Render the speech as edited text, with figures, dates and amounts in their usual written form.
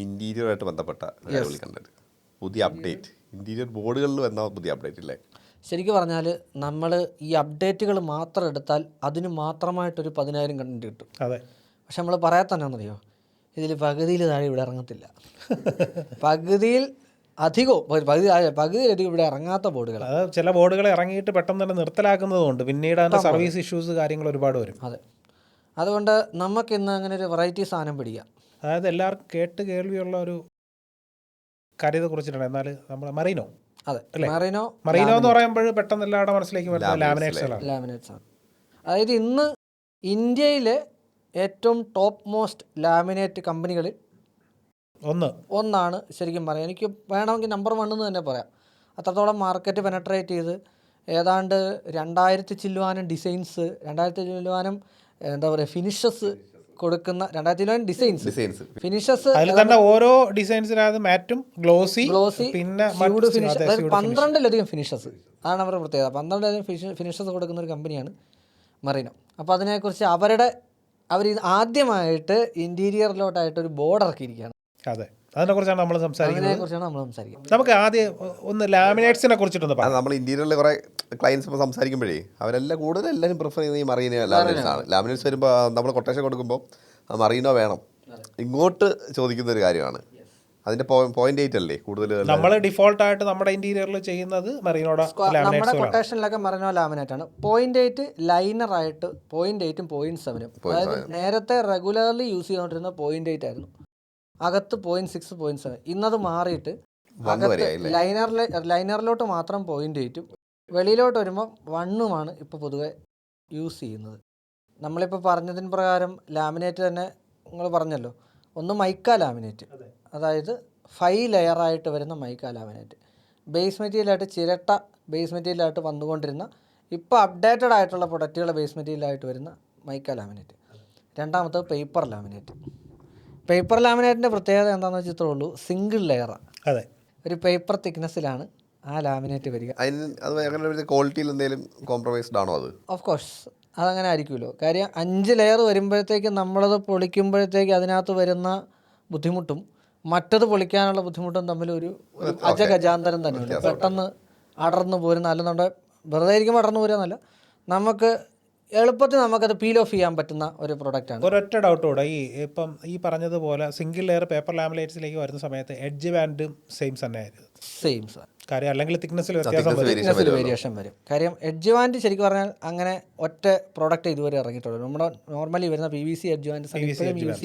ഇന്റീരിയറുമായിട്ട് ബന്ധപ്പെട്ട കാര്യങ്ങൾ കണ്ടത് പുതിയ അപ്ഡേറ്റ് ഇന്റീരിയർ ബോർഡുകളിൽ വന്ന പുതിയ അപ്ഡേറ്റ് ഇല്ലേ? ശരിക്കും പറഞ്ഞാൽ നമ്മൾ ഈ അപ്ഡേറ്റുകൾ മാത്രം എടുത്താൽ അതിന് മാത്രമായിട്ടൊരു 10,000 കണ്ടന്റ് കിട്ടും. അതെ. പക്ഷെ നമ്മൾ പറയാത്തന്നെന്നറിയോ, ഇതിൽ പകുതിയിൽ താഴെ ഇവിടെ ഇറങ്ങത്തില്ല. പകുതിയിൽ അധികവും പകുതിയിലധികം ഇവിടെ ഇറങ്ങാത്ത ബോർഡുകൾ. അത് ചില ബോർഡുകൾ ഇറങ്ങിയിട്ട് പെട്ടെന്ന് തന്നെ നിർത്തലാക്കുന്നതുകൊണ്ട് പിന്നീട് അതിൻ്റെ സർവീസ് ഇഷ്യൂസ് കാര്യങ്ങൾ ഒരുപാട് വരും. അതെ, അതുകൊണ്ട് നമുക്കിന്ന് അങ്ങനെ ഒരു വെറൈറ്റി സാധനം പിടിക്കാം. അതായത് എല്ലാവർക്കും കേട്ട് കേൾവിയുള്ള ഒരു കാര്യത്തെ കുറിച്ചിട്ടാണ്. എന്നാൽ നമ്മൾ മറീനോ, അതെ, മറീനോ എന്ന് പറയുമ്പോൾ പെട്ടെന്ന് എല്ലാവരുടെ മനസ്സിലേക്ക് വരുന്നത് ലാമിനേറ്റ്സ് ആണ്. അതായത് ഇന്ന് ഇന്ത്യയിലെ ഏറ്റവും ടോപ്പ് മോസ്റ്റ് ലാമിനേറ്റ് കമ്പനികളിൽ ഒന്നാണ് ശരിക്കും പറയാം. എനിക്ക് വേണമെങ്കിൽ നമ്പർ 1 എന്ന് തന്നെ പറയാം. അത്രത്തോളം മാർക്കറ്റ് പെനട്രേറ്റ് ചെയ്ത് ഏതാണ്ട് 2000 ചില്ലുവാനും ഡിസൈൻസ്, 2000 ചില്ലുവാനും എന്താ പറയുക ഫിനിഷസ് കൊടുക്കുന്ന 2000 ഡിസൈൻസ് ഫിനിഷസ് തന്നെ ഓരോ ഡിസൈൻസിനകത്ത് മാറ്റും ഗ്ലോസി പിന്നെ 12ലധികം ഫിനിഷസ്. അതാണ് അവരുടെ പ്രത്യേകത. 12ലധികം ഫിനിഷസ് കൊടുക്കുന്ന ഒരു കമ്പനിയാണ് മറീനോ. അപ്പോൾ അതിനെക്കുറിച്ച് അവർ ആദ്യമായിട്ട് ഇൻറ്റീരിയറിലോട്ടായിട്ടൊരു ബോർഡ് ഇറക്കിയിരിക്കുകയാണ്. അതെ, അതിനെക്കുറിച്ചാണ് നമ്മൾ സംസാരിക്കുന്നത്. നമുക്ക് ആദ്യം ഒന്ന് ലാമിനേറ്റ്സിനെ കുറിച്ചിട്ടൊന്ന് പറയാം. നമ്മൾ ഇന്റീരിയറിൽ കുറേ ക്ലയൻസ് ഇപ്പോൾ സംസാരിക്കുമ്പോഴേ അവരെല്ലാം കൂടുതൽ എല്ലാവരും പ്രിഫർ ചെയ്യുന്നത് ഈ മറീനോ ലാമിനേറ്റ്സ് ആണ്. ലാമിനേറ്റ്സ് വരുമ്പോൾ നമ്മൾ കൊട്ടേഷൻ കൊടുക്കുമ്പോൾ മറീനോ വേണം ഇങ്ങോട്ട് ചോദിക്കുന്ന ഒരു കാര്യമാണ്. അതിന്റെ 0.8 അല്ലേ കൂടുതൽ നമ്മൾ ഡിഫോൾട്ടായിട്ട് നമ്മുടെ ഇന്റീരിയറിൽ ചെയ്യുന്നത് മറീനോയുടെ നമ്മുടെ കൊട്ടേഷനിലൊക്കെ മറീനോ ലാമിനേറ്റ് ആണ്. 0.8 ലൈനറായിട്ട് 0.8ഉം 0.7ഉം. അതായത് നേരത്തെ റെഗുലർലി യൂസ് ചെയ്തുകൊണ്ടിരുന്ന 0.8 ആയിരുന്നു. അകത്ത് 0.6 0.7. ഇന്നത് മാറിയിട്ട് അകത്ത് ലൈനറിലോട്ട് മാത്രം 0.8ഉം വെളിയിലോട്ട് വരുമ്പോൾ 1ഉമാണ് ഇപ്പോൾ പൊതുവെ യൂസ് ചെയ്യുന്നത്. നമ്മളിപ്പോൾ പറഞ്ഞതിന് പ്രകാരം ലാമിനേറ്റ് തന്നെ നിങ്ങൾ പറഞ്ഞല്ലോ, ഒന്ന് മൈക്ക ലാമിനേറ്റ്, അതായത് 5 ലെയറായിട്ട് വരുന്ന മൈക്ക ലാമിനേറ്റ്. ബേസ് മെറ്റീരിയലായിട്ട് ചിരട്ട ബേസ് മെറ്റീരിയലായിട്ട് വന്നുകൊണ്ടിരുന്ന ഇപ്പോൾ അപ്ഡേറ്റഡ് ആയിട്ടുള്ള പ്രൊഡക്റ്റുകൾ ബേസ് മെറ്റീരിയലായിട്ട് വരുന്ന മൈക്ക ലാമിനേറ്റ്. രണ്ടാമത്തത് പേപ്പർ ലാമിനേറ്റ്. പേപ്പർ ലാമിനേറ്റിൻ്റെ പ്രത്യേകത എന്താണെന്ന് വെച്ചാൽ ഇത്രേ ഉള്ളൂ, സിംഗിൾ ലെയറാണ്. അതെ, ഒരു പേപ്പർ തിക്നെസ്സിലാണ് ആ ലാമിനേറ്റ് വരിക. ക്വാളിറ്റിയിൽ എന്തെങ്കിലും കോംപ്രമൈസ്ഡ് ആണോ? അത് ഓഫ് കോഴ്സ് അതങ്ങനെ ആയിരിക്കുമല്ലോ. കാര്യം 5 ലെയർ വരുമ്പോഴത്തേക്ക് നമ്മളത് പൊളിക്കുമ്പോഴത്തേക്ക് അതിനകത്ത് വരുന്ന ബുദ്ധിമുട്ടും മറ്റത് പൊളിക്കാനുള്ള ബുദ്ധിമുട്ടും തമ്മിൽ ഒരു അജഗജാന്തരം തന്നെയുണ്ട്. പെട്ടെന്ന് അടർന്നു പോരുന്ന, അല്ലെന്നുണ്ടെങ്കിൽ വെറുതെ ഇരിക്കുമ്പോൾ അടർന്നു പോരുന്നല്ല, നമുക്ക് എളുപ്പത്തിൽ നമുക്കത് പീൽ ഓഫ് ചെയ്യാൻ പറ്റുന്ന ഒരു പ്രൊഡക്റ്റാണ്. ഒരൊറ്റ ഡൗട്ടോടെ, ഇപ്പം ഈ പറഞ്ഞതുപോലെ സിംഗിൾ ലെയർ പേപ്പർ ലാമിനേറ്റ്സിലേക്ക് വരുന്ന സമയത്ത് എഡ്ജ് ബാൻഡും സെയിം കാര്യം, അല്ലെങ്കിൽ തിക്നെസ്സിൽ വേരിയേഷൻ വരും. കാര്യം എഡ്ജ് ബാൻഡ് ശരിക്കും പറഞ്ഞാൽ അങ്ങനെ ഒറ്റ പ്രോഡക്റ്റ് ഇതുവരെ ഇറങ്ങിയിട്ടുള്ളൂ. നമ്മുടെ നോർമലി വരുന്ന PVC എഡ്ജ് ബാൻഡ് യൂസ് ചെയ്യുന്ന